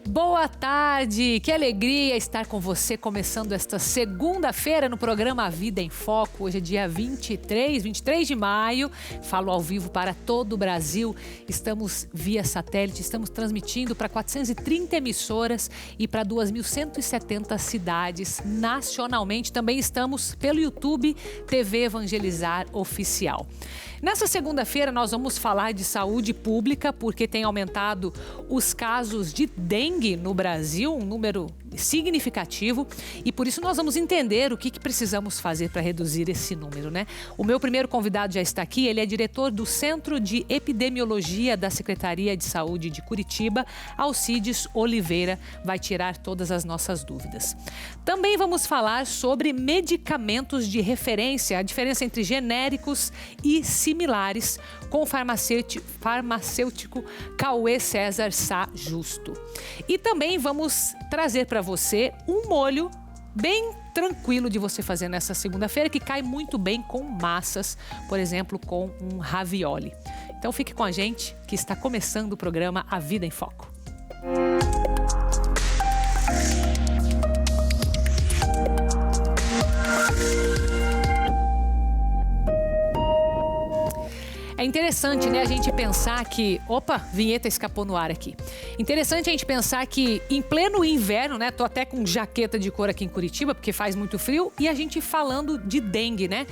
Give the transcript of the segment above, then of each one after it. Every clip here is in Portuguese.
Boa tarde, que alegria estar com você começando esta segunda-feira no programa Vida em Foco. Hoje é dia 23 de maio, falo ao vivo para todo o Brasil. Estamos via satélite, estamos transmitindo para 430 emissoras e para 2.170 cidades nacionalmente. Também estamos pelo YouTube TV Evangelizar Oficial. Nessa segunda-feira nós vamos falar de saúde pública porque tem aumentado os casos de dengue no Brasil, um número significativo, e por isso nós vamos entender o que precisamos fazer para reduzir esse número, né? O meu primeiro convidado já está aqui, ele é diretor do Centro de Epidemiologia da Secretaria de Saúde de Curitiba, Alcides Oliveira, vai tirar todas as nossas dúvidas. Também vamos falar sobre medicamentos de referência, a diferença entre genéricos e similares, com o farmacêutico Cauê César Sá Justo. E também vamos trazer para você um molho bem tranquilo de você fazer nessa segunda-feira, que cai muito bem com massas, por exemplo, com um ravioli. Então fique com a gente, que está começando o programa A Vida em Foco. É interessante, né, a gente pensar que... Opa, vinheta escapou no ar aqui. Interessante a gente pensar que em pleno inverno, né, tô até com jaqueta de couro aqui em Curitiba, porque faz muito frio, e a gente falando de dengue, né?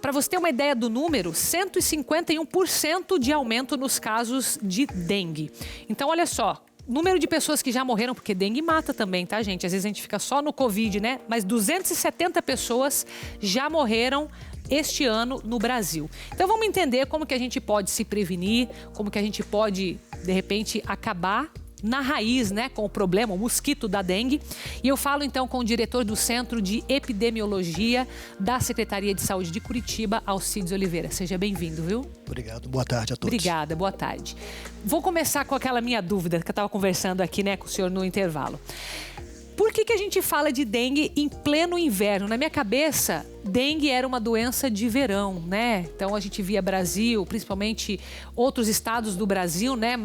Para você ter uma ideia do número, 151% de aumento nos casos de dengue. Então, olha só, número de pessoas que já morreram, porque dengue mata também, tá, gente? Às vezes a gente fica só no Covid, né? Mas 270 pessoas já morreram este ano no Brasil. Então vamos entender como que a gente pode se prevenir, como que a gente pode, de repente, acabar na raiz, né, com o problema, o mosquito da dengue. E eu falo então com o diretor do Centro de Epidemiologia da Secretaria de Saúde de Curitiba, Alcides Oliveira. Seja bem-vindo, viu? Obrigado, boa tarde a todos. Obrigada, boa tarde. Vou começar com aquela minha dúvida que eu estava conversando aqui, né, com o senhor no intervalo. Por que a gente fala de dengue em pleno inverno? Na minha cabeça, dengue era uma doença de verão, né? Então a gente via Brasil, principalmente outros estados do Brasil, né?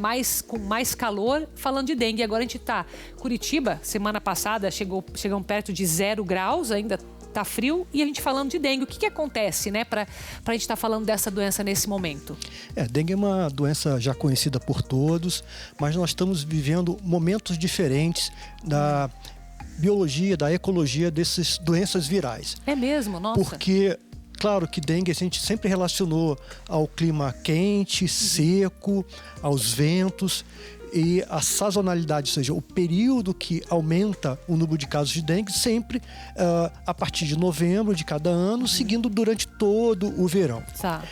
Com mais calor, falando de dengue. Agora a gente tá... Curitiba, semana passada, chegamos perto de 0 graus, ainda tá frio, e a gente falando de dengue. O que acontece, né? Pra gente estar falando dessa doença nesse momento? Dengue é uma doença já conhecida por todos, mas nós estamos vivendo momentos diferentes da biologia, da ecologia dessas doenças virais. É mesmo? Nossa. Porque, claro que dengue a gente sempre relacionou ao clima quente, seco, aos ventos e a sazonalidade, ou seja, o período que aumenta o número de casos de dengue sempre a partir de novembro de cada ano, seguindo durante todo o verão. Tá.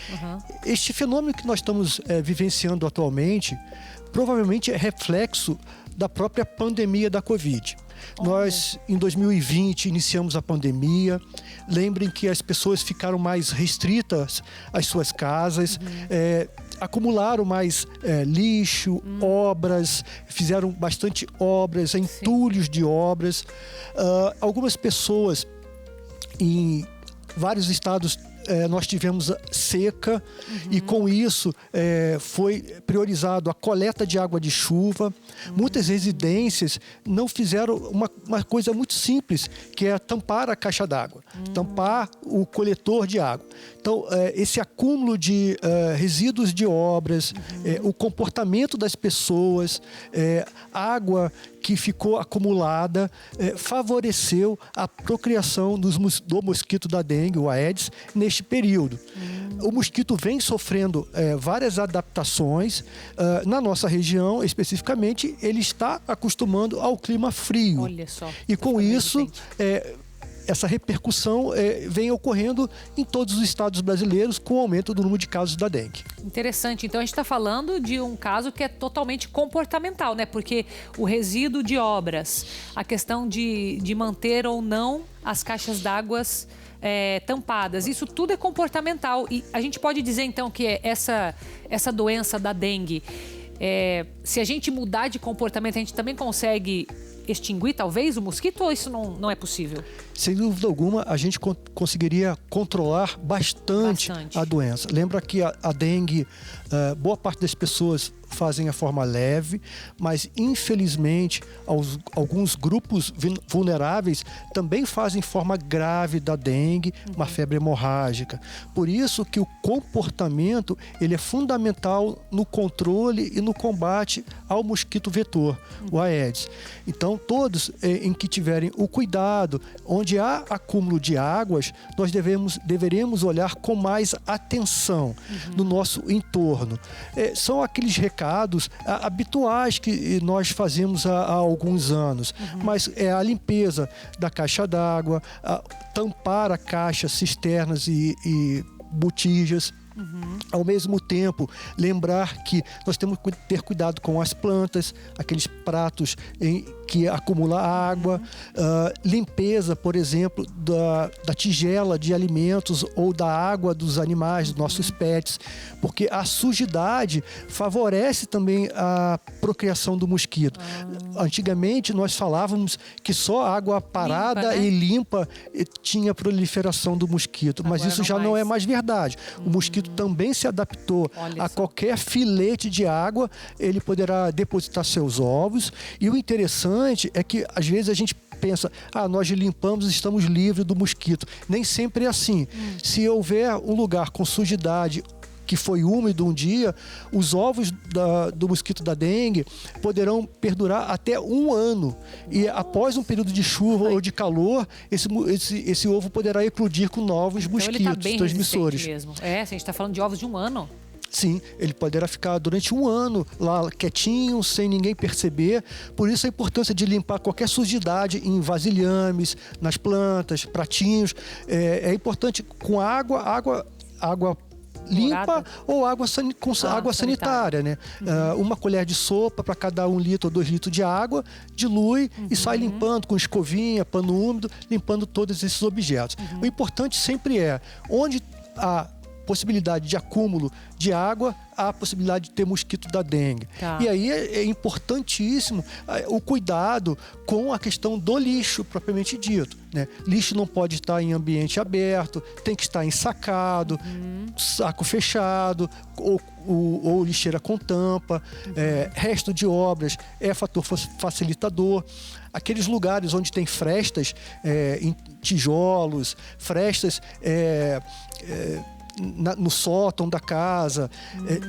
Este fenômeno que nós estamos vivenciando atualmente provavelmente é reflexo da própria pandemia da Covid. Nós, em 2020, iniciamos a pandemia. Lembrem que as pessoas ficaram mais restritas às suas casas, acumularam mais lixo, obras, fizeram bastante obras, entulhos de obras. Algumas pessoas em vários estados nós tivemos seca e com isso foi priorizado a coleta de água de chuva. Muitas residências não fizeram uma coisa muito simples, que é tampar a caixa d'água, tampar o coletor de água. Então, esse acúmulo de resíduos de obras, o comportamento das pessoas, água que ficou acumulada, favoreceu a procriação do mosquito da dengue, o Aedes, neste período. O mosquito vem sofrendo várias adaptações. Na nossa região, especificamente, ele está acostumando ao clima frio. Olha só. E com isso, essa repercussão vem ocorrendo em todos os estados brasileiros com o aumento do número de casos da dengue. Interessante. Então a gente está falando de um caso que é totalmente comportamental, né? Porque o resíduo de obras, a questão de manter ou não as caixas d'água tampadas, isso tudo é comportamental. E a gente pode dizer então que essa doença da dengue, se a gente mudar de comportamento, a gente também consegue extinguir talvez o mosquito, ou isso não é possível? Sem dúvida alguma, a gente conseguiria controlar bastante a doença. Lembra que a dengue, boa parte das pessoas fazem a forma leve, mas infelizmente alguns grupos vulneráveis também fazem forma grave da dengue, uma febre hemorrágica. Por isso que o comportamento ele é fundamental no controle e no combate ao mosquito vetor, o Aedes. Então, todos em que tiverem o cuidado, onde há acúmulo de águas, nós deveremos olhar com mais atenção no nosso entorno. São aqueles recados habituais que nós fazemos há alguns anos, mas é a limpeza da caixa d'água, tampar a caixa, cisternas e botijas. Ao mesmo tempo, lembrar que nós temos que ter cuidado com as plantas, aqueles pratos que acumulam água, limpeza, por exemplo, da tigela de alimentos ou da água dos animais, dos nossos pets, porque a sujidade favorece também a procriação do mosquito. Antigamente, nós falávamos que só água parada e limpa tinha proliferação do mosquito, mas agora isso já não é mais verdade. O mosquito também se adaptou a qualquer filete de água, ele poderá depositar seus ovos. E o interessante é que às vezes a gente pensa, nós limpamos, estamos livres do mosquito. Nem sempre é assim. Se houver um lugar com sujidade que foi úmido um dia, os ovos do mosquito da dengue poderão perdurar até 1 ano. E após um período de chuva ou de calor, esse ovo poderá eclodir com novos mosquitos ele tá bem transmissores. Mesmo. Se a gente está falando de ovos de 1 ano. Sim, ele poderá ficar durante 1 ano lá quietinho, sem ninguém perceber. Por isso a importância de limpar qualquer sujidade em vasilhames, nas plantas, pratinhos. É importante com água limpa ou água sanitária, né? Uma colher de sopa para cada 1 litro ou 2 litros de água, dilui e sai limpando com escovinha, pano úmido, limpando todos esses objetos. O importante sempre é, onde há possibilidade de acúmulo de água, há a possibilidade de ter mosquito da dengue. E aí é importantíssimo o cuidado com a questão do lixo, propriamente dito, né? Lixo não pode estar em ambiente aberto, tem que estar ensacado, saco fechado, ou lixeira com tampa. Resto de obras é fator facilitador. Aqueles lugares onde tem frestas em tijolos, frestas no sótão da casa,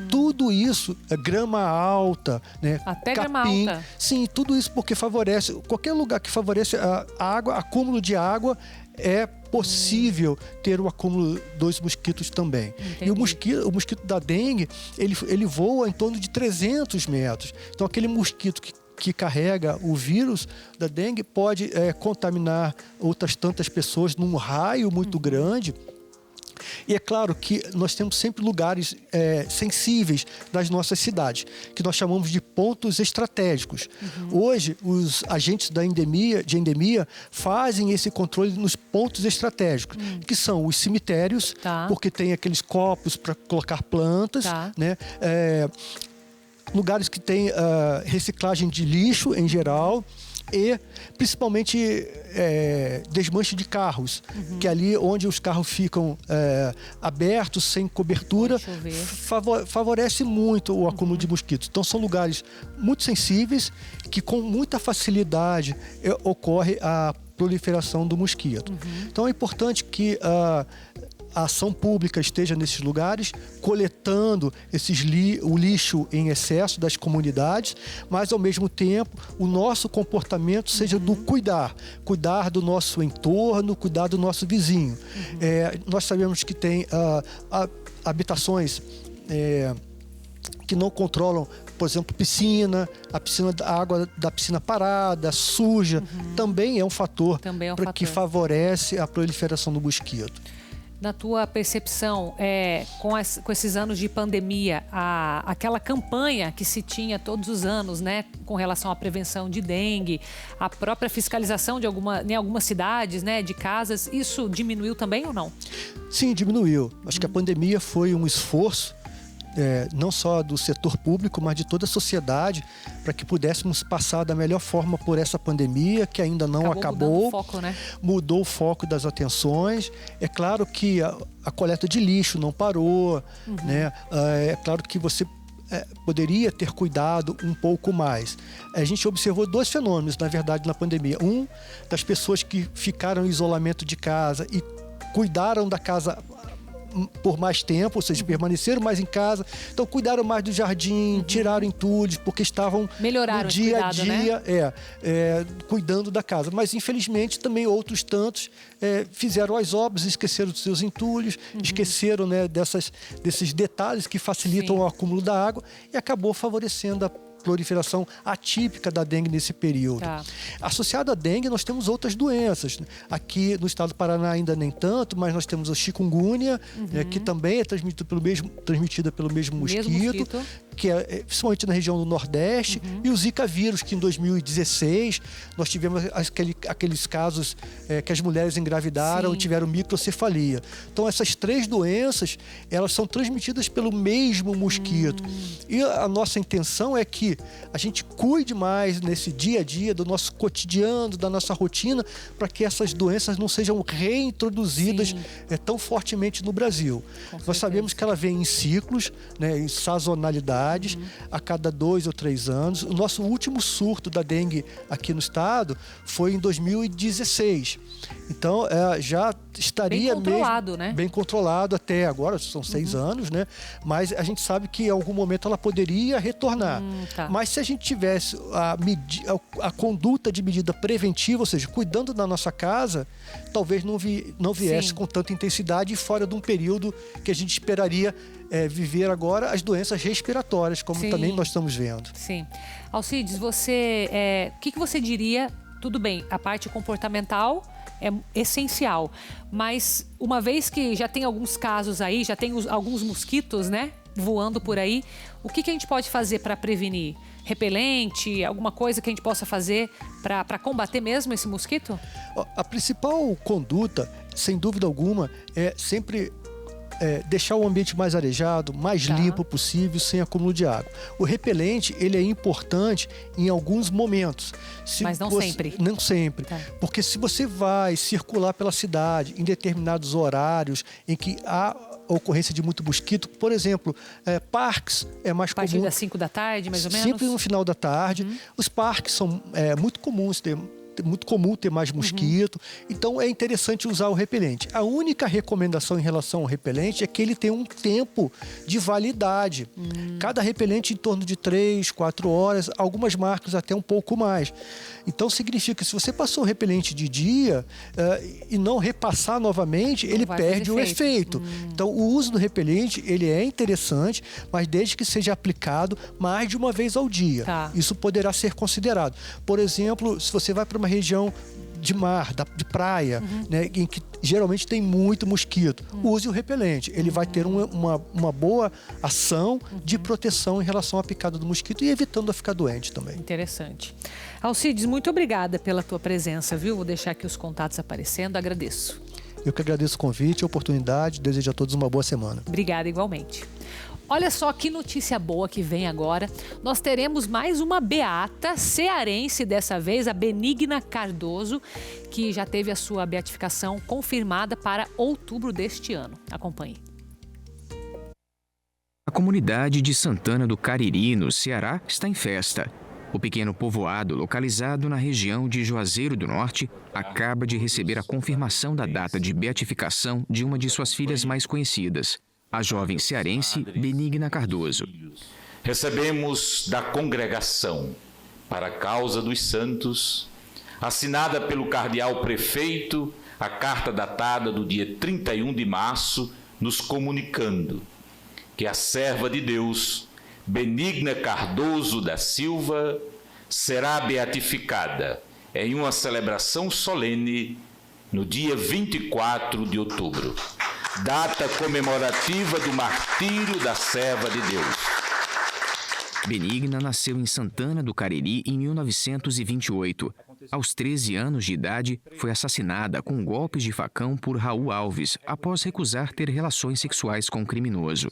tudo isso, grama alta, né? Até capim, grama alta. Sim, tudo isso porque favorece, qualquer lugar que favorece a água, acúmulo de água, é possível ter o acúmulo dos mosquitos também. Entendi. E o mosquito da dengue, ele voa em torno de 300 metros. Então aquele mosquito que carrega o vírus da dengue pode contaminar outras tantas pessoas num raio muito grande. E é claro que nós temos sempre lugares sensíveis das nossas cidades, que nós chamamos de pontos estratégicos. Hoje, os agentes de endemia fazem esse controle nos pontos estratégicos, que são os cemitérios, porque tem aqueles copos para colocar plantas, né? Lugares que tem reciclagem de lixo em geral, e principalmente desmanche de carros, que é ali onde os carros ficam abertos, sem cobertura, favorece muito o acúmulo de mosquitos. Então são lugares muito sensíveis que com muita facilidade ocorre a proliferação do mosquito. Então é importante que a ação pública esteja nesses lugares, coletando o lixo em excesso das comunidades, mas ao mesmo tempo o nosso comportamento seja do cuidar do nosso entorno, cuidar do nosso vizinho. Nós sabemos que tem habitações que não controlam, por exemplo, a água da piscina parada, suja, também é um fator que favorece a proliferação do mosquito. Na tua percepção, com esses anos de pandemia, aquela campanha que se tinha todos os anos, né, com relação à prevenção de dengue, a própria fiscalização em algumas cidades, né, de casas, isso diminuiu também ou não? Sim, diminuiu. Acho que a pandemia foi um esforço, não só do setor público, mas de toda a sociedade, para que pudéssemos passar da melhor forma por essa pandemia, que ainda não acabou. Mudando o foco, né? Mudou o foco das atenções. É claro que a coleta de lixo não parou, né? É claro que você poderia ter cuidado um pouco mais. A gente observou 2 fenômenos, na verdade, na pandemia. Um, das pessoas que ficaram em isolamento de casa e cuidaram da casa por mais tempo, ou seja, permaneceram mais em casa, então cuidaram mais do jardim, tiraram entulhos, porque estavam no dia a dia, cuidando da casa. Mas, infelizmente, também outros tantos fizeram as obras, esqueceram dos seus entulhos, esqueceram, né, desses detalhes que facilitam o acúmulo da água e acabou favorecendo a proliferação atípica da dengue nesse período. Associado à dengue, nós temos outras doenças. Aqui no estado do Paraná ainda nem tanto, mas nós temos a chikungunya, que também é transmitida pelo mesmo mosquito, que é principalmente na região do Nordeste, e o Zika vírus, que em 2016 nós tivemos aqueles casos que as mulheres engravidaram e tiveram microcefalia. Então, essas 3 doenças, elas são transmitidas pelo mesmo mosquito. E a nossa intenção é que a gente cuide mais nesse dia a dia do nosso cotidiano, da nossa rotina, para que essas doenças não sejam reintroduzidas tão fortemente no Brasil. Nós sabemos que ela vem em ciclos, né, em sazonalidades, a cada 2 ou 3 anos. O nosso último surto da dengue aqui no estado foi em 2016. Então, já estaria bem controlado, né? Bem controlado até agora, são 6 anos, né? Mas a gente sabe que em algum momento ela poderia retornar. Mas se a gente tivesse a conduta de medida preventiva, ou seja, cuidando da nossa casa, talvez não viesse com tanta intensidade e fora de um período que a gente esperaria viver agora as doenças respiratórias, como também nós estamos vendo. Sim. Alcides, você, o que você diria? Tudo bem, a parte comportamental é essencial, mas uma vez que já tem alguns casos aí, já tem alguns mosquitos, né, voando por aí, o que a gente pode fazer para prevenir? Repelente, alguma coisa que a gente possa fazer para combater mesmo esse mosquito? A principal conduta, sem dúvida alguma, é sempre deixar o ambiente mais arejado, mais limpo possível, sem acúmulo de água. O repelente, ele é importante em alguns momentos. Mas não sempre. Não sempre. Porque se você vai circular pela cidade em determinados horários em que há ocorrência de muito mosquito, por exemplo, parques é mais comum. A partir das 5 da tarde, mais ou menos? Sempre no final da tarde. Os parques são muito comuns, muito comum ter mais mosquito, então é interessante usar o repelente. A única recomendação em relação ao repelente é que ele tem um tempo de validade. Cada repelente em torno de 3, 4 horas, algumas marcas até um pouco mais. Então significa que se você passou o repelente de dia e não repassar novamente, ele perde o efeito. Então o uso do repelente, ele é interessante, mas desde que seja aplicado mais de uma vez ao dia. Isso poderá ser considerado. Por exemplo, se você vai para uma região de mar, de praia, né, em que geralmente tem muito mosquito, use o repelente. Ele vai ter uma boa ação de proteção em relação à picada do mosquito e evitando a ficar doente também. Interessante. Alcides, muito obrigada pela tua presença, viu? Vou deixar aqui os contatos aparecendo, agradeço. Eu que agradeço o convite, a oportunidade, desejo a todos uma boa semana. Obrigada igualmente. Olha só que notícia boa que vem agora. Nós teremos mais uma beata cearense, dessa vez a Benigna Cardoso, que já teve a sua beatificação confirmada para outubro deste ano. Acompanhe. A comunidade de Santana do Cariri, no Ceará, está em festa. O pequeno povoado, localizado na região de Juazeiro do Norte, acaba de receber a confirmação da data de beatificação de uma de suas filhas mais conhecidas, a jovem cearense Benigna Cardoso. Recebemos da congregação para a causa dos santos, assinada pelo cardeal prefeito, a carta datada do dia 31 de março, nos comunicando que a serva de Deus, Benigna Cardoso da Silva, será beatificada em uma celebração solene no dia 24 de outubro. Data comemorativa do martírio da serva de Deus. Benigna nasceu em Santana do Cariri em 1928. Aos 13 anos de idade, foi assassinada com golpes de facão por Raul Alves, após recusar ter relações sexuais com o criminoso.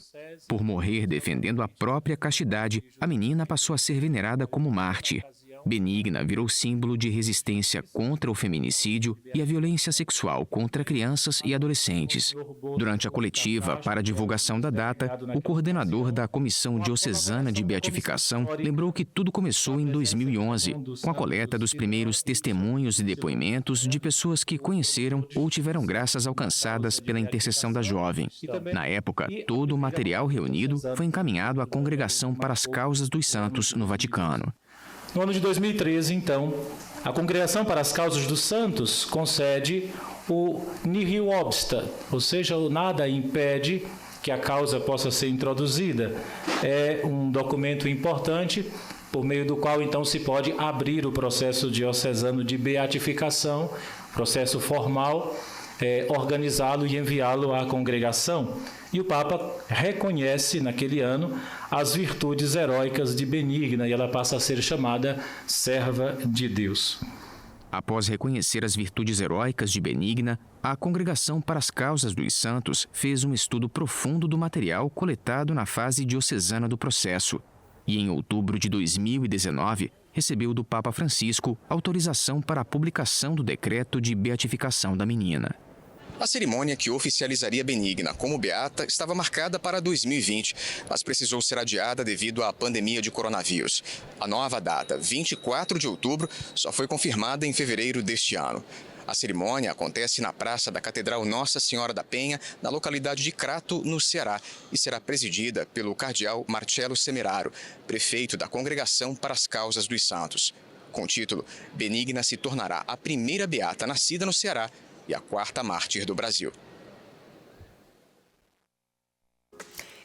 Por morrer defendendo a própria castidade, a menina passou a ser venerada como mártir. Benigna virou símbolo de resistência contra o feminicídio e a violência sexual contra crianças e adolescentes. Durante a coletiva para a divulgação da data, o coordenador da Comissão Diocesana de Beatificação lembrou que tudo começou em 2011, com a coleta dos primeiros testemunhos e depoimentos de pessoas que conheceram ou tiveram graças alcançadas pela intercessão da jovem. Na época, todo o material reunido foi encaminhado à Congregação para as Causas dos Santos no Vaticano. No ano de 2013, então, a Congregação para as Causas dos Santos concede o nihil obstat, ou seja, o nada impede que a causa possa ser introduzida. É um documento importante por meio do qual, então, se pode abrir o processo diocesano de beatificação, processo formal, organizá-lo e enviá-lo à congregação. E o Papa reconhece, naquele ano, as virtudes heróicas de Benigna, e ela passa a ser chamada serva de Deus. Após reconhecer as virtudes heróicas de Benigna, a Congregação para as Causas dos Santos fez um estudo profundo do material coletado na fase diocesana do processo. E em outubro de 2019, recebeu do Papa Francisco autorização para a publicação do decreto de beatificação da menina. A cerimônia que oficializaria Benigna como beata estava marcada para 2020, mas precisou ser adiada devido à pandemia de coronavírus. A nova data, 24 de outubro, só foi confirmada em fevereiro deste ano. A cerimônia acontece na Praça da Catedral Nossa Senhora da Penha, na localidade de Crato, no Ceará, e será presidida pelo cardeal Marcelo Semeraro, prefeito da Congregação para as Causas dos Santos. Com o título, Benigna se tornará a primeira beata nascida no Ceará e a quarta mártir do Brasil.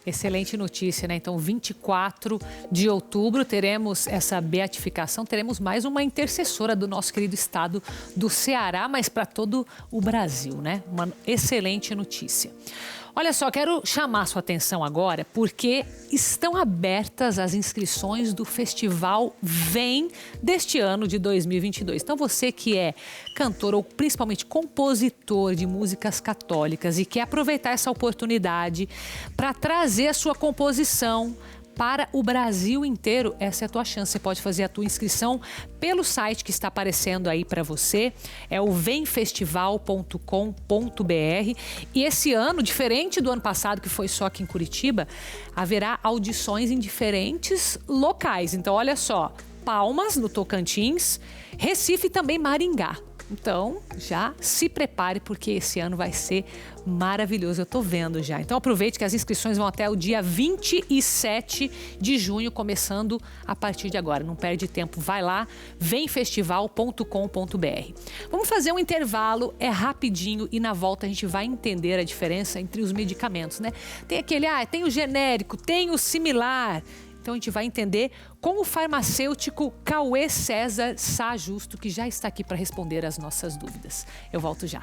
Excelente notícia, né? Então, 24 de outubro teremos essa beatificação, teremos mais uma intercessora do nosso querido estado do Ceará, mas para todo o Brasil, né? Uma excelente notícia. Olha só, quero chamar sua atenção agora porque estão abertas as inscrições do Festival Vem deste ano de 2022. Então você que é cantor ou principalmente compositor de músicas católicas e quer aproveitar essa oportunidade para trazer a sua composição para o Brasil inteiro, essa é a tua chance. Você pode fazer a tua inscrição pelo site que está aparecendo aí para você, é o vemfestival.com.br. E esse ano, diferente do ano passado, que foi só aqui em Curitiba, haverá audições em diferentes locais. Então, olha só, Palmas, no Tocantins, Recife e também Maringá. Então, já se prepare, porque esse ano vai ser maravilhoso, eu tô vendo já. Então, aproveite que as inscrições vão até o dia 27 de junho, começando a partir de agora. Não perde tempo, vai lá, vemfestival.com.br. Vamos fazer um intervalo, é rapidinho, e na volta a gente vai entender a diferença entre os medicamentos, né? Tem aquele, tem o genérico, tem o similar. Então, a gente vai entender com o farmacêutico Cauê César Sá Justo, que já está aqui para responder as nossas dúvidas. Eu volto já.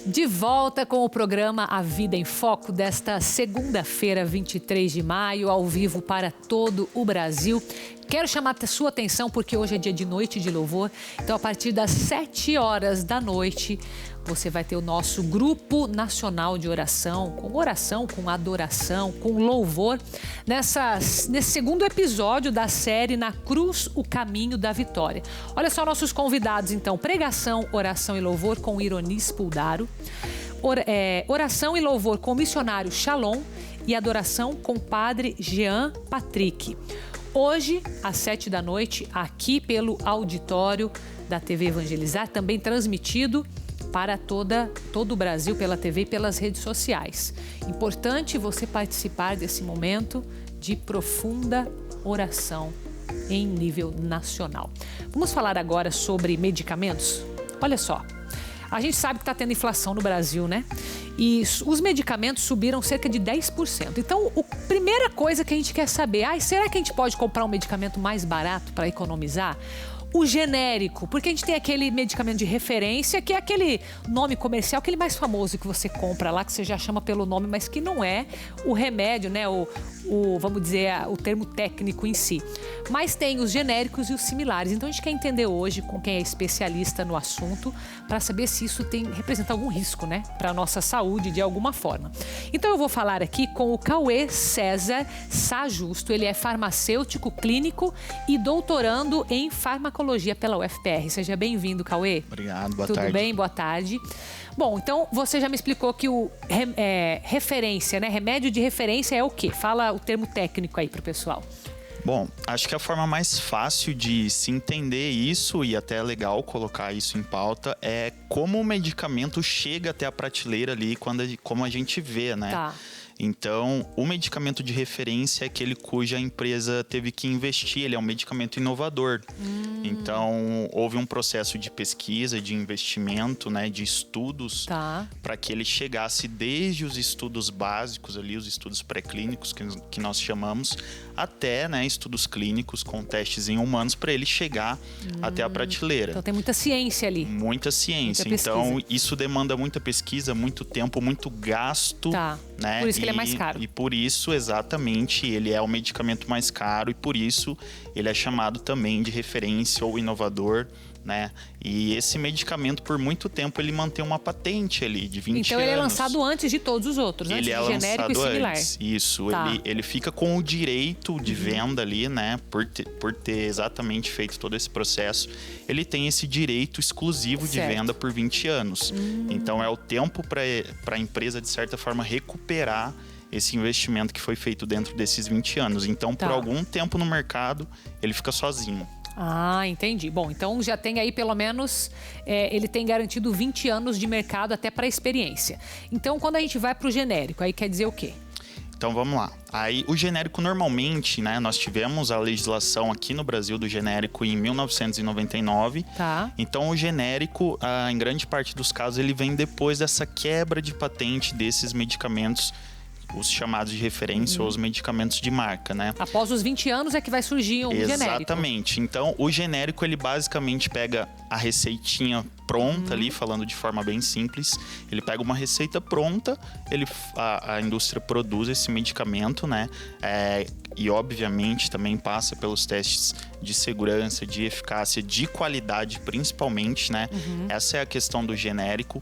De volta com o programa A Vida em Foco desta segunda-feira, 23 de maio, ao vivo para todo o Brasil. Quero chamar a sua atenção porque hoje é dia de noite de louvor. Então, a partir das 7 horas da noite, você vai ter o nosso grupo nacional de oração, com adoração, com louvor, nesse segundo episódio da série Na Cruz, o Caminho da Vitória. Olha só nossos convidados, então: pregação, oração e louvor com Ironis Puldaro, oração e louvor com o missionário Shalom e adoração com o padre Jean Patrick. Hoje, às 7 da noite, aqui pelo auditório da TV Evangelizar, também transmitido para todo o Brasil pela TV e pelas redes sociais. Importante você participar desse momento de profunda oração em nível nacional. Vamos falar agora sobre medicamentos? Olha só, a gente sabe que está tendo inflação no Brasil, né? E os medicamentos subiram cerca de 10%. Então, a primeira coisa que a gente quer saber, será que a gente pode comprar um medicamento mais barato para economizar? o genérico, porque a gente tem aquele medicamento de referência, que é aquele nome comercial, aquele mais famoso que você compra lá, que você já chama pelo nome, mas que não é o remédio, né? Vamos dizer, o termo técnico em si. Mas tem os genéricos e os similares. Então a gente quer entender hoje com quem é especialista no assunto, para saber se isso representa algum risco, né? Para a nossa saúde de alguma forma. Então eu vou falar aqui com o Cauê César Sajusto. Ele é farmacêutico clínico e doutorando em farmacologia pela UFPR. Seja bem-vindo, Cauê. Obrigado, boa tarde. Tudo bem? Boa tarde. Bom, então você já me explicou que o referência, né? Remédio de referência é o quê? Fala o termo técnico aí pro pessoal. Bom, acho que a forma mais fácil de se entender isso, e até é legal colocar isso em pauta, é como o medicamento chega até a prateleira ali, como a gente vê, né? Tá. Então, o medicamento de referência é aquele cuja empresa teve que investir, ele é um medicamento inovador. Então, houve um processo de pesquisa, de investimento, né, de estudos, para que ele chegasse desde os estudos básicos ali, os estudos pré-clínicos que nós chamamos, até, né, estudos clínicos com testes em humanos, para ele chegar até a prateleira. Então tem muita ciência ali. Muita ciência. Então, isso demanda muita pesquisa, muito tempo, muito gasto. Né? Por isso que ele é mais caro. E por isso, exatamente, ele é o medicamento mais caro e por isso ele é chamado também de referência ou inovador, né? E esse medicamento, por muito tempo, ele mantém uma patente ali de 20 anos. Então ele é lançado antes de todos os outros, ele antes de genérico e similar. Antes. Isso, ele fica com o direito de venda ali, né? Por ter exatamente feito todo esse processo, ele tem esse direito exclusivo de venda por 20 anos. Então é o tempo para a empresa, de certa forma, recuperar esse investimento que foi feito dentro desses 20 anos. Então, por algum tempo no mercado, ele fica sozinho. Ah, entendi. Bom, então já tem aí pelo menos, ele tem garantido 20 anos de mercado até para experiência. Então, quando a gente vai para o genérico, aí quer dizer o quê? Então, vamos lá. Aí, o genérico normalmente, né, nós tivemos a legislação aqui no Brasil do genérico em 1999. Então, o genérico, em grande parte dos casos, ele vem depois dessa quebra de patente desses medicamentos, os chamados de referência ou os medicamentos de marca, né? Após os 20 anos é que vai surgir um genérico. Exatamente. Então, o genérico, ele basicamente pega a receitinha pronta ali, falando de forma bem simples. Ele pega uma receita pronta, a indústria produz esse medicamento, né? E, obviamente, também passa pelos testes de segurança, de eficácia, de qualidade, principalmente, né? Essa é a questão do genérico,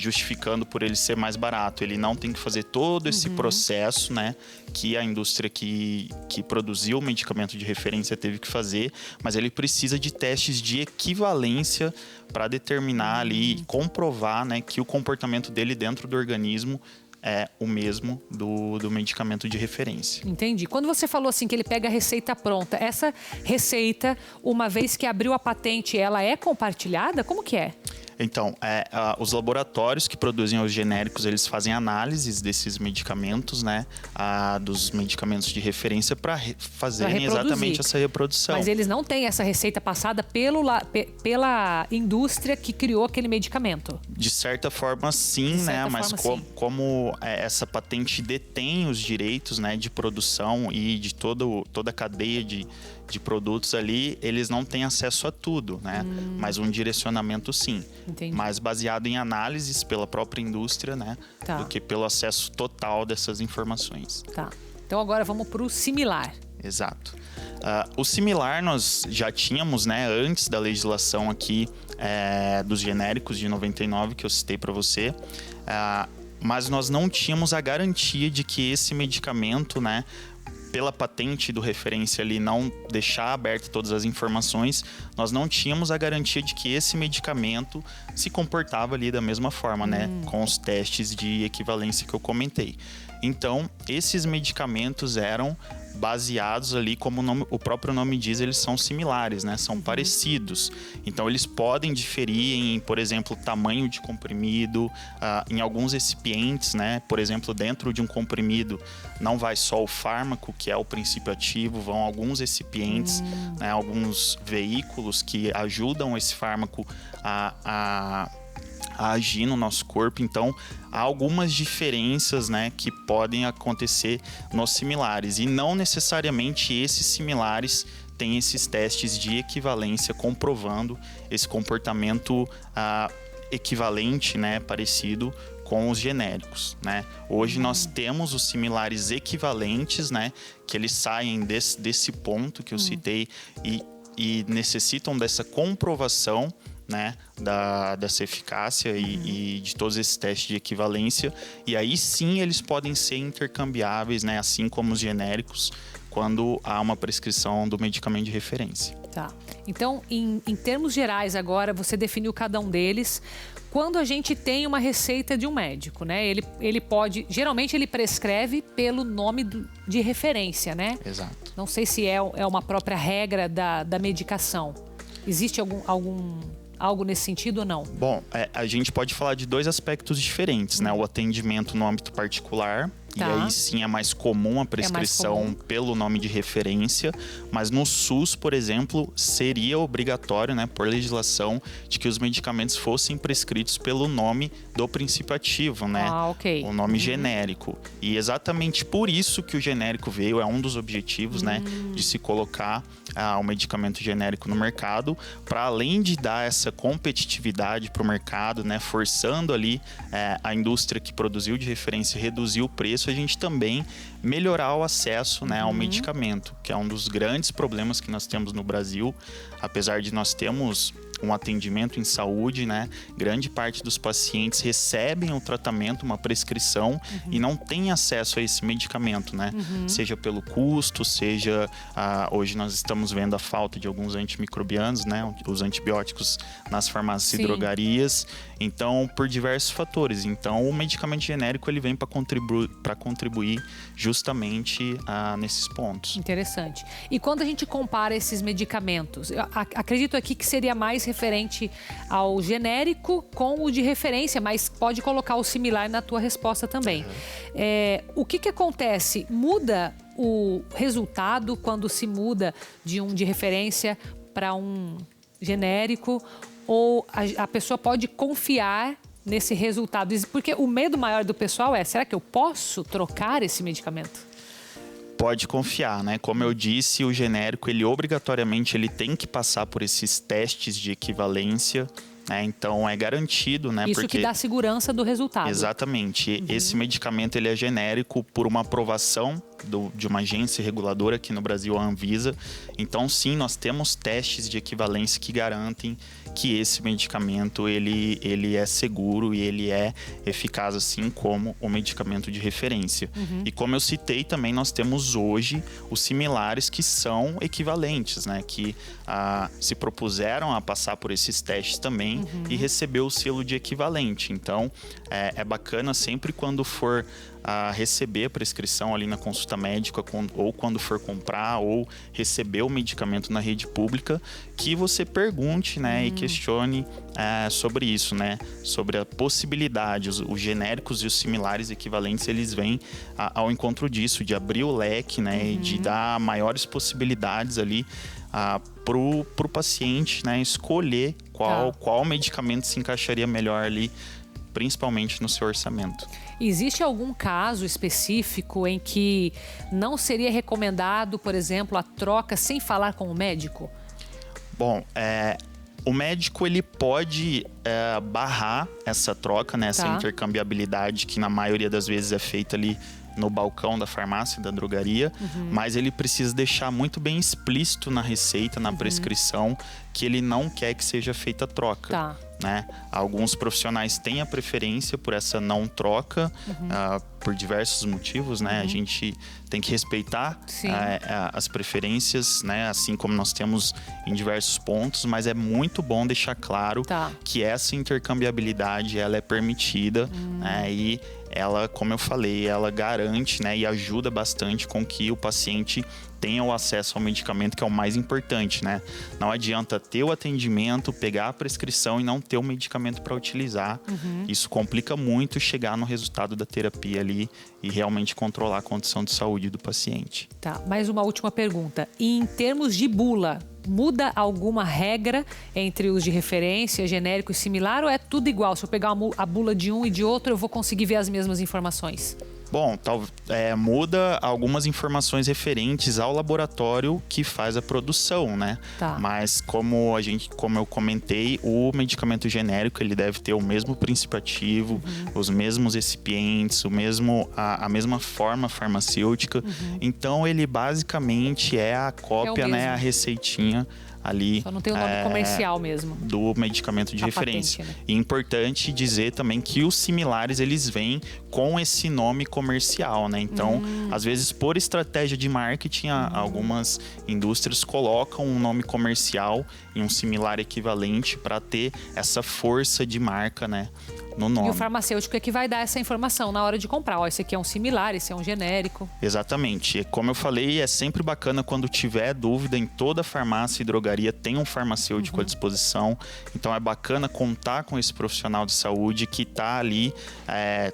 justificando por ele ser mais barato. Ele não tem que fazer todo esse processo, né, que a indústria que produziu o medicamento de referência teve que fazer, mas ele precisa de testes de equivalência para determinar ali e comprovar, né, que o comportamento dele dentro do organismo é o mesmo do medicamento de referência. Entendi. Quando você falou assim que ele pega a receita pronta, essa receita, uma vez que abriu a patente, ela é compartilhada? Como que é? Então, os laboratórios que produzem os genéricos, eles fazem análises desses medicamentos, né? Dos medicamentos de referência para fazerem exatamente essa reprodução. Mas eles não têm essa receita passada pela indústria que criou aquele medicamento? De certa forma, sim, né? Mas como essa patente detém os direitos, né, de produção e de toda a cadeia de produtos ali, eles não têm acesso a tudo, né? Mas um direcionamento, sim. Entendi. Mais baseado em análises pela própria indústria, né? Do que pelo acesso total dessas informações. Tá. Então agora vamos para o similar. Exato. O similar nós já tínhamos, né? Antes da legislação aqui dos genéricos de 99, que eu citei para você. Mas nós não tínhamos a garantia de que esse medicamento, né, pela patente do referência ali não deixar aberto todas as informações, nós não tínhamos a garantia de que esse medicamento se comportava ali da mesma forma, né? Com os testes de equivalência que eu comentei. Então, esses medicamentos eram baseados ali, como o próprio nome diz, eles são similares, né? São parecidos. Então, eles podem diferir em, por exemplo, tamanho de comprimido, em alguns recipientes, né? Por exemplo, dentro de um comprimido não vai só o fármaco, que é o princípio ativo, vão alguns recipientes, né? Alguns veículos que ajudam esse fármaco a agir no nosso corpo. Então, há algumas diferenças, né, que podem acontecer nos similares. E não necessariamente esses similares tem esses testes de equivalência comprovando esse comportamento equivalente, né, parecido com os genéricos, né? Hoje nós temos os similares equivalentes, né, que eles saem desse ponto que eu citei e necessitam dessa comprovação, né, dessa eficácia e de todos esses testes de equivalência, e aí sim eles podem ser intercambiáveis, né, assim como os genéricos, quando há uma prescrição do medicamento de referência. Tá. Então, em termos gerais agora, você definiu cada um deles. Quando a gente tem uma receita de um médico, né? Ele pode... Geralmente ele prescreve pelo nome de referência, né? Exato. Não sei se é uma própria regra da medicação. Existe algo nesse sentido ou não? Bom, a gente pode falar de dois aspectos diferentes, né? O atendimento no âmbito particular, e aí sim é mais comum a prescrição pelo nome de referência, mas no SUS, por exemplo, seria obrigatório, né, por legislação, de que os medicamentos fossem prescritos pelo nome do princípio ativo, né? O nome genérico. E exatamente por isso que o genérico veio, é um dos objetivos, né, de se colocar o medicamento genérico no mercado, para além de dar essa competitividade para o mercado, né, forçando ali a indústria que produziu de referência reduzir o preço, a gente também melhorar o acesso, né, ao medicamento, que é um dos grandes problemas que nós temos no Brasil. Apesar de nós termos um atendimento em saúde, né, grande parte dos pacientes recebem o tratamento, uma prescrição, e não tem acesso a esse medicamento, né? Seja pelo custo, seja... hoje nós estamos vendo a falta de alguns antimicrobianos, né, os antibióticos nas farmácias e drogarias. Então, por diversos fatores. Então, o medicamento genérico ele vem para contribuir justamente nesses pontos. Interessante. E quando a gente compara esses medicamentos, eu acredito aqui que seria mais referente ao genérico com o de referência, mas pode colocar o similar na tua resposta também. O que acontece? Muda o resultado quando se muda de um de referência para um genérico? Ou a pessoa pode confiar nesse resultado? Porque o medo maior do pessoal será que eu posso trocar esse medicamento? Pode confiar, né? Como eu disse, o genérico, ele obrigatoriamente ele tem que passar por esses testes de equivalência, né? Então é garantido, né? Isso que dá segurança do resultado. Exatamente. Esse medicamento ele é genérico por uma aprovação de uma agência reguladora, aqui no Brasil, a Anvisa. Então, sim, nós temos testes de equivalência que garantem que esse medicamento ele é seguro e ele é eficaz, assim como o medicamento de referência. E como eu citei também, nós temos hoje os similares que são equivalentes, né? Que se propuseram a passar por esses testes também e receber o selo de equivalente. Então, é bacana sempre quando for receber a prescrição ali na consulta médica, ou quando for comprar ou receber o medicamento na rede pública, que você pergunte, né, e questione sobre isso, né, sobre a possibilidade. Os genéricos e os similares equivalentes, eles vêm ao encontro disso, de abrir o leque, né, e de dar maiores possibilidades ali pro paciente, né, escolher qual medicamento se encaixaria melhor ali, principalmente no seu orçamento. Existe algum caso específico em que não seria recomendado, por exemplo, a troca sem falar com o médico? Bom, o médico ele pode barrar essa troca, né, essa intercambiabilidade que na maioria das vezes é feita ali no balcão da farmácia, da drogaria, mas ele precisa deixar muito bem explícito na receita, na prescrição, que ele não quer que seja feita a troca. Né? Alguns profissionais têm a preferência por essa não troca, por diversos motivos, né? A gente tem que respeitar as preferências, né? Assim como nós temos em diversos pontos, mas é muito bom deixar claro que essa intercambiabilidade ela é permitida, né? E ela, como eu falei, ela garante, né, e ajuda bastante com que o paciente tenha o acesso ao medicamento, que é o mais importante, né? Não adianta ter o atendimento, pegar a prescrição e não ter o medicamento para utilizar. Isso complica muito chegar no resultado da terapia ali e realmente controlar a condição de saúde do paciente. Tá, mais uma última pergunta. Em termos de bula, muda alguma regra entre os de referência, genérico e similar, ou é tudo igual? Se eu pegar a bula de um e de outro, eu vou conseguir ver as mesmas informações? Bom, muda algumas informações referentes ao laboratório que faz a produção, né? Tá. Mas como eu comentei, o medicamento genérico ele deve ter o mesmo princípio ativo, os mesmos recipientes, a mesma forma farmacêutica. Então ele basicamente é a cópia, né? A receitinha ali. Só não tem o nome comercial mesmo. Do medicamento de referência. Patente, né? E é importante dizer também que os similares, eles vêm com esse nome comercial, né? Então, às vezes, por estratégia de marketing, algumas indústrias colocam um nome comercial e um similar equivalente para ter essa força de marca, né? No nome. E o farmacêutico é que vai dar essa informação na hora de comprar. Ó, esse aqui é um similar, esse é um genérico. Exatamente. Como eu falei, é sempre bacana quando tiver dúvida, em toda farmácia e drogaria tem um farmacêutico à disposição. Então é bacana contar com esse profissional de saúde que está ali,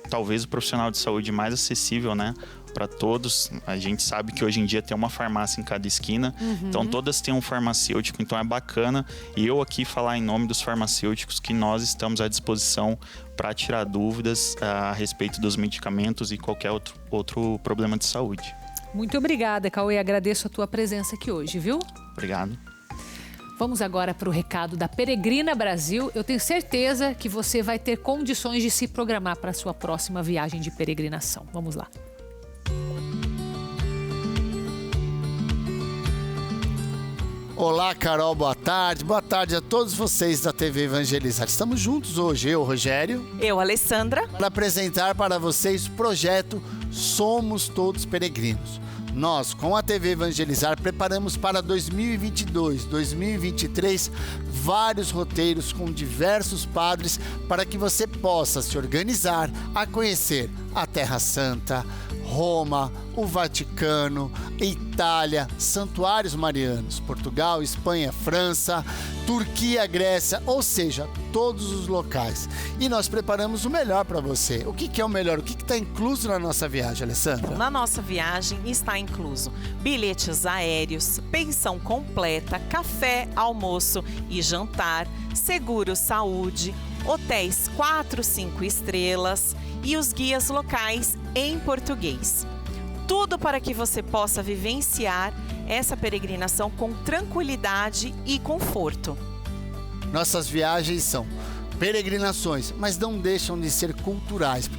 talvez o profissional de saúde mais acessível, né? Para todos. A gente sabe que hoje em dia tem uma farmácia em cada esquina, então todas têm um farmacêutico, então é bacana. E eu aqui falar em nome dos farmacêuticos que nós estamos à disposição para tirar dúvidas a respeito dos medicamentos e qualquer outro problema de saúde. Muito obrigada, Cauê. Agradeço a tua presença aqui hoje, viu? Obrigado. Vamos agora para o recado da Peregrina Brasil. Eu tenho certeza que você vai ter condições de se programar para a sua próxima viagem de peregrinação. Vamos lá. Olá, Carol, boa tarde. Boa tarde a todos vocês da TV Evangelizar. Estamos juntos hoje, eu, Rogério. Eu, Alessandra. Para apresentar para vocês o projeto Somos Todos Peregrinos. Nós, com a TV Evangelizar, preparamos para 2022, 2023, vários roteiros com diversos padres para que você possa se organizar a conhecer a Terra Santa, Roma, o Vaticano, Itália, santuários marianos, Portugal, Espanha, França, Turquia, Grécia, ou seja, todos os locais. E nós preparamos o melhor para você. O que é o melhor? O que está incluso na nossa viagem, Alessandra? Na nossa viagem está incluso bilhetes aéreos, pensão completa, café, almoço e jantar, seguro saúde, hotéis 4, 5 estrelas e os guias locais em português. Tudo para que você possa vivenciar essa peregrinação com tranquilidade e conforto. Nossas viagens são peregrinações, mas não deixam de ser culturais.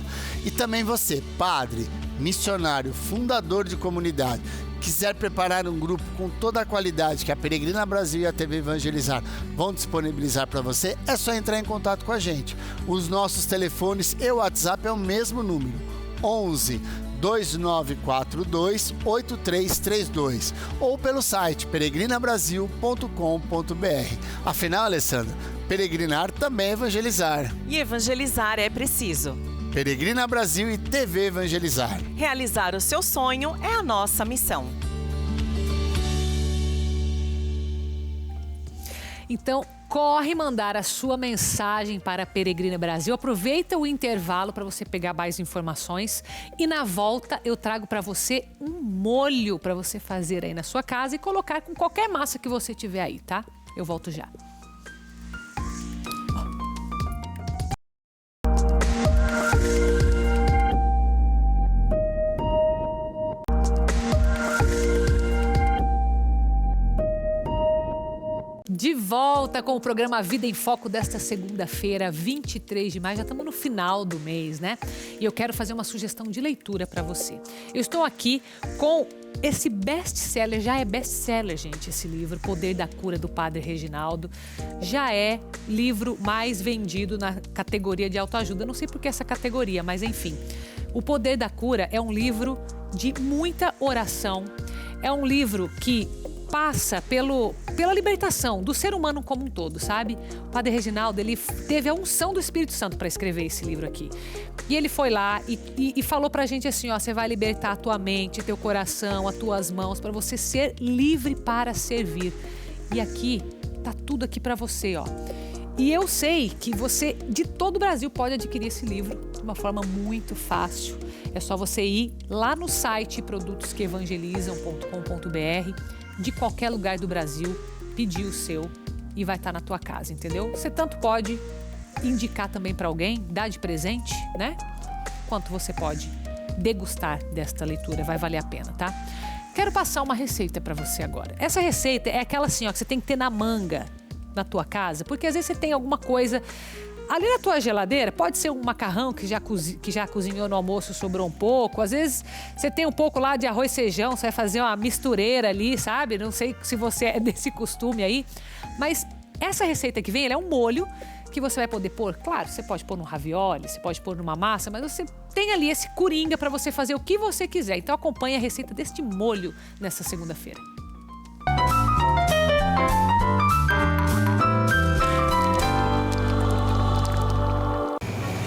E também você, padre, missionário, fundador de comunidade, quiser preparar um grupo com toda a qualidade que a Peregrina Brasil e a TV Evangelizar vão disponibilizar para você, é só entrar em contato com a gente. Os nossos telefones e o WhatsApp é o mesmo número, 11 2942 8332, ou pelo site peregrinabrasil.com.br. Afinal, Alessandra, peregrinar também é evangelizar. E evangelizar é preciso. Peregrina Brasil e TV Evangelizar. Realizar o seu sonho é a nossa missão. Então, corre mandar a sua mensagem para a Peregrina Brasil. Aproveita o intervalo para você pegar mais informações. E na volta eu trago para você um molho para você fazer aí na sua casa e colocar com qualquer massa que você tiver aí, tá? Eu volto já. De volta com o programa Vida em Foco desta segunda-feira, 23 de maio. Já estamos no final do mês, né? E eu quero fazer uma sugestão de leitura para você. Eu estou aqui com esse best-seller, já é best-seller, gente, esse livro, Poder da Cura, do Padre Reginaldo. Já é livro mais vendido na categoria de autoajuda. Não sei por que essa categoria, mas enfim. O Poder da Cura é um livro de muita oração. É um livro que passa pela libertação do ser humano como um todo, sabe? O Padre Reginaldo, ele teve a unção do Espírito Santo para escrever esse livro aqui. E ele foi lá e falou pra gente assim, ó, você vai libertar a tua mente, teu coração, as tuas mãos, para você ser livre para servir. E aqui, tá tudo aqui para você, ó. E eu sei que você, de todo o Brasil, pode adquirir esse livro de uma forma muito fácil. É só você ir lá no site produtosqueevangelizam.com.br, de qualquer lugar do Brasil, pedir o seu e vai estar na tua casa, entendeu? Você tanto pode indicar também para alguém, dar de presente, né? Quanto você pode degustar desta leitura, vai valer a pena, tá? Quero passar uma receita para você agora. Essa receita é aquela assim, ó, que você tem que ter na manga na tua casa, porque às vezes você tem alguma coisa ali na tua geladeira, pode ser um macarrão que já cozinhou no almoço, sobrou um pouco. Às vezes você tem um pouco lá de arroz e feijão, você vai fazer uma mistureira ali, sabe? Não sei se você é desse costume aí, mas essa receita que vem, ela é um molho que você vai poder pôr, claro, você pode pôr no ravioli, você pode pôr numa massa, mas você tem ali esse coringa para você fazer o que você quiser. Então acompanhe a receita deste molho nessa segunda-feira.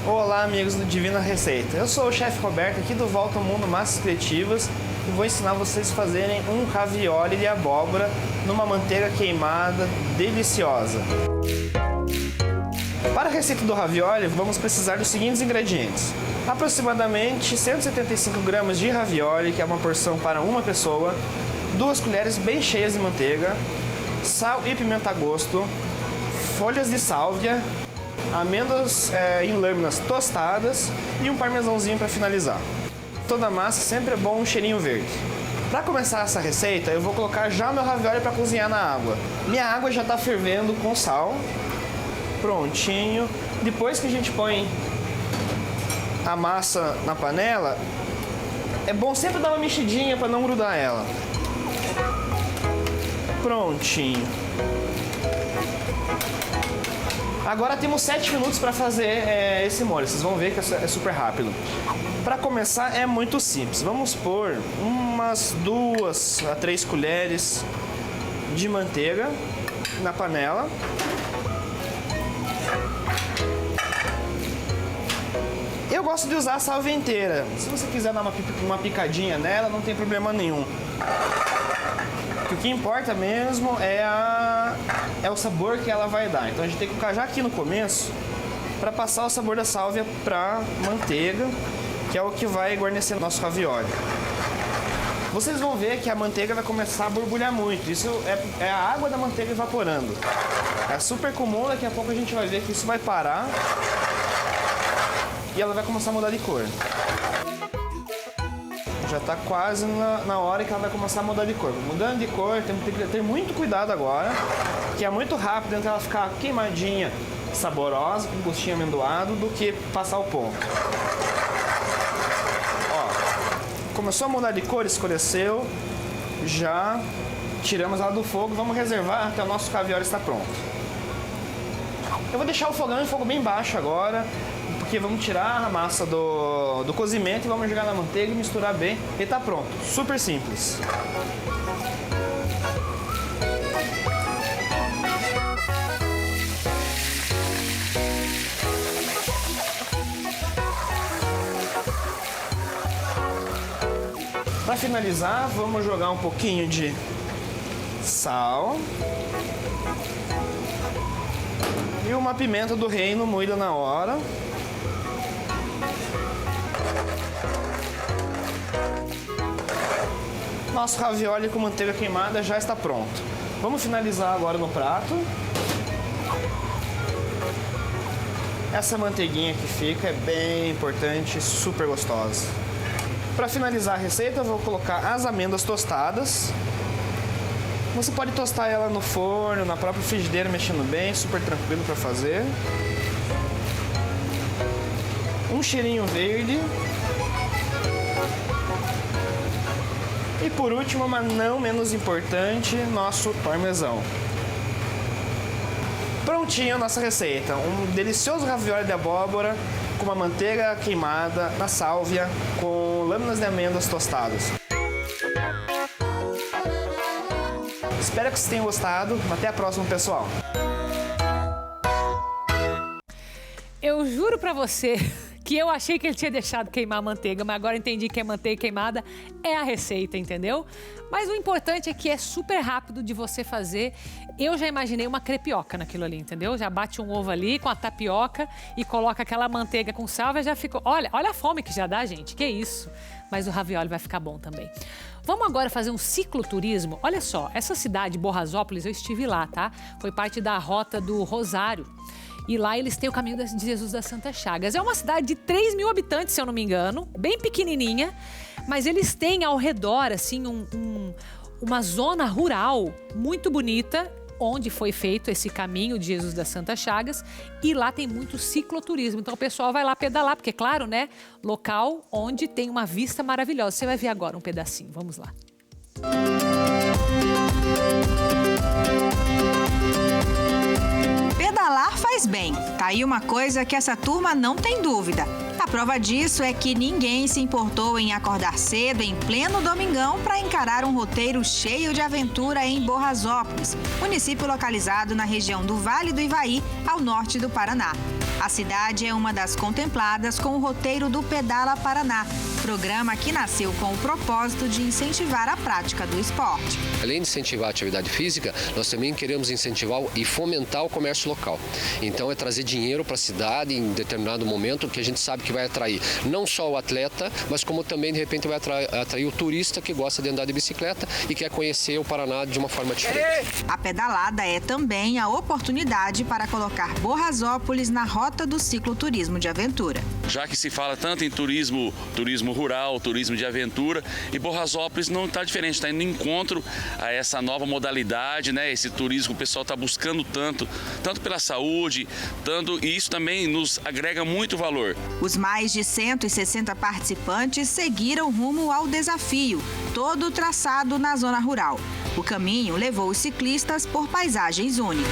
Olá, amigos do Divina Receita. Eu sou o chefe Roberto aqui do Volta ao Mundo Massas Criativas e vou ensinar vocês a fazerem um ravioli de abóbora numa manteiga queimada deliciosa. Para a receita do ravioli, vamos precisar dos seguintes ingredientes. Aproximadamente 175 gramas de ravioli, que é uma porção para uma pessoa, 2 colheres bem cheias de manteiga, sal e pimenta a gosto, folhas de sálvia, amêndoas em lâminas tostadas e um parmesãozinho para finalizar. Toda a massa sempre é bom um cheirinho verde. Para começar essa receita, eu vou colocar já o meu ravioli para cozinhar na água. Minha água já está fervendo com sal. Prontinho. Depois que a gente põe a massa na panela, é bom sempre dar uma mexidinha para não grudar ela. Prontinho. Agora temos 7 minutos para fazer esse molho. Vocês vão ver que é super rápido. Para começar é muito simples. Vamos pôr umas 2 a 3 colheres de manteiga na panela. Eu gosto de usar a sálvia inteira. Se você quiser dar uma picadinha nela, não tem problema nenhum. O que importa mesmo é o sabor que ela vai dar. Então a gente tem que colocar já aqui no começo para passar o sabor da sálvia para manteiga, que é o que vai guarnecer o nosso ravioli. Vocês vão ver que a manteiga vai começar a borbulhar muito. Isso é a água da manteiga evaporando. É super comum, daqui a pouco a gente vai ver que isso vai parar e ela vai começar a mudar de cor. Já está quase na hora que ela vai começar a mudar de cor. Mudando de cor, tem que ter muito cuidado agora, que é muito rápido entre ela ficar queimadinha, saborosa, com gostinho amendoado, do que passar o ponto. Ó, começou a mudar de cor, escureceu, já tiramos ela do fogo, vamos reservar até o nosso ravioli estar pronto. Eu vou deixar o fogão em fogo bem baixo agora, porque vamos tirar a massa do cozimento e vamos jogar na manteiga e misturar bem e tá pronto. Super simples. Para finalizar, vamos jogar um pouquinho de sal e uma pimenta do reino moída na hora. Nosso ravioli com manteiga queimada já está pronto. Vamos finalizar agora no prato. Essa manteiguinha que fica é bem importante, super gostosa. Para finalizar a receita, eu vou colocar as amêndoas tostadas. Você pode tostar ela no forno, na própria frigideira, mexendo bem, super tranquilo para fazer. Um cheirinho verde. E por último, mas não menos importante, nosso parmesão. Prontinho a nossa receita. Um delicioso ravioli de abóbora com uma manteiga queimada na sálvia com lâminas de amêndoas tostadas. Espero que vocês tenham gostado. Até a próxima, pessoal. Eu juro pra você que eu achei que ele tinha deixado queimar a manteiga, mas agora entendi que a manteiga queimada é a receita, entendeu? Mas o importante é que é super rápido de você fazer. Eu já imaginei uma crepioca naquilo ali, entendeu? Já bate um ovo ali com a tapioca e coloca aquela manteiga com sálvia, já ficou... Olha a fome que já dá, gente, que isso? Mas o ravioli vai ficar bom também. Vamos agora fazer um cicloturismo? Olha só, essa cidade, Borrasópolis, eu estive lá, tá? Foi parte da rota do Rosário. E lá eles têm o caminho de Jesus das Santas Chagas. É uma cidade de 3 mil habitantes, se eu não me engano, bem pequenininha, mas eles têm ao redor, assim, uma zona rural muito bonita, onde foi feito esse caminho de Jesus das Santas Chagas, e lá tem muito cicloturismo. Então o pessoal vai lá pedalar, porque claro, né, local onde tem uma vista maravilhosa. Você vai ver agora um pedacinho, vamos lá. Pedalar faz bem. Tá aí uma coisa que essa turma não tem dúvida. A prova disso é que ninguém se importou em acordar cedo em pleno domingão para encarar um roteiro cheio de aventura em Borrasópolis, município localizado na região do Vale do Ivaí, ao norte do Paraná. A cidade é uma das contempladas com o roteiro do Pedala Paraná, programa que nasceu com o propósito de incentivar a prática do esporte. Além de incentivar a atividade física, nós também queremos incentivar e fomentar o comércio local. Então é trazer dinheiro para a cidade em determinado momento, que a gente sabe que vai atrair não só o atleta, mas como também de repente vai atrair o turista que gosta de andar de bicicleta e quer conhecer o Paraná de uma forma diferente. A pedalada é também a oportunidade para colocar Borrasópolis na rota do cicloturismo de aventura. Já que se fala tanto em turismo rural, turismo de aventura, e Borrasópolis não está diferente, está indo em encontro a essa nova modalidade, né? Esse turismo que o pessoal está buscando tanto pela saúde, e isso também nos agrega muito valor. Os mais de 160 participantes seguiram rumo ao desafio, todo traçado na zona rural. O caminho levou os ciclistas por paisagens únicas.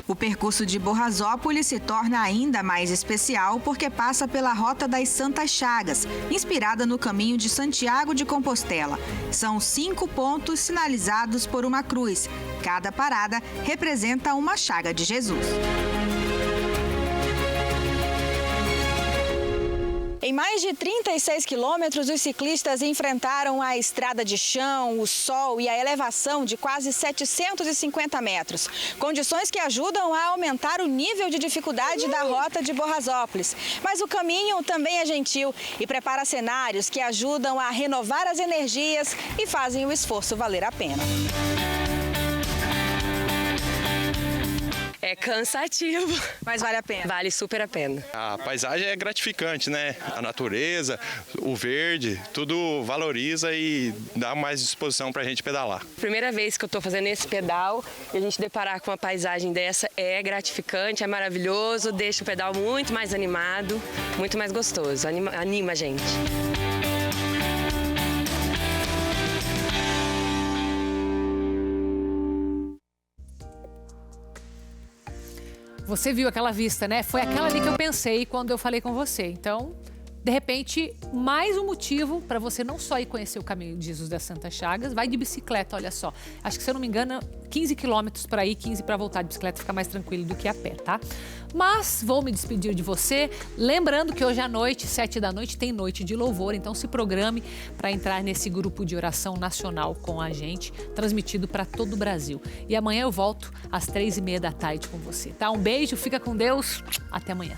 O percurso de Borrasópolis se torna ainda mais especial porque passa pela Rota das Santas Chagas, inspirada no caminho de Santiago de Compostela. São 5 pontos sinalizados por uma cruz. Cada parada representa uma chaga de Jesus. Em mais de 36 quilômetros, os ciclistas enfrentaram a estrada de chão, o sol e a elevação de quase 750 metros. Condições que ajudam a aumentar o nível de dificuldade da rota de Borrasópolis. Mas o caminho também é gentil e prepara cenários que ajudam a renovar as energias e fazem o esforço valer a pena. É cansativo. Mas vale a pena? Vale super a pena. A paisagem é gratificante, né? A natureza, o verde, tudo valoriza e dá mais disposição pra gente pedalar. Primeira vez que eu tô fazendo esse pedal e a gente deparar com uma paisagem dessa é gratificante, é maravilhoso, deixa o pedal muito mais animado, muito mais gostoso, anima a gente. Você viu aquela vista, né? Foi aquela ali que eu pensei quando eu falei com você. Então, de repente, mais um motivo para você não só ir conhecer o caminho de Jesus das Santas Chagas, vai de bicicleta, olha só. Acho que, se eu não me engano, 15 quilômetros para ir, 15 para voltar de bicicleta, fica mais tranquilo do que a pé, tá? Mas vou me despedir de você, lembrando que hoje à noite, 7 da noite, tem Noite de Louvor, então se programe para entrar nesse grupo de oração nacional com a gente, transmitido para todo o Brasil. E amanhã eu volto às 3h30 da tarde com você, tá? Um beijo, fica com Deus, até amanhã.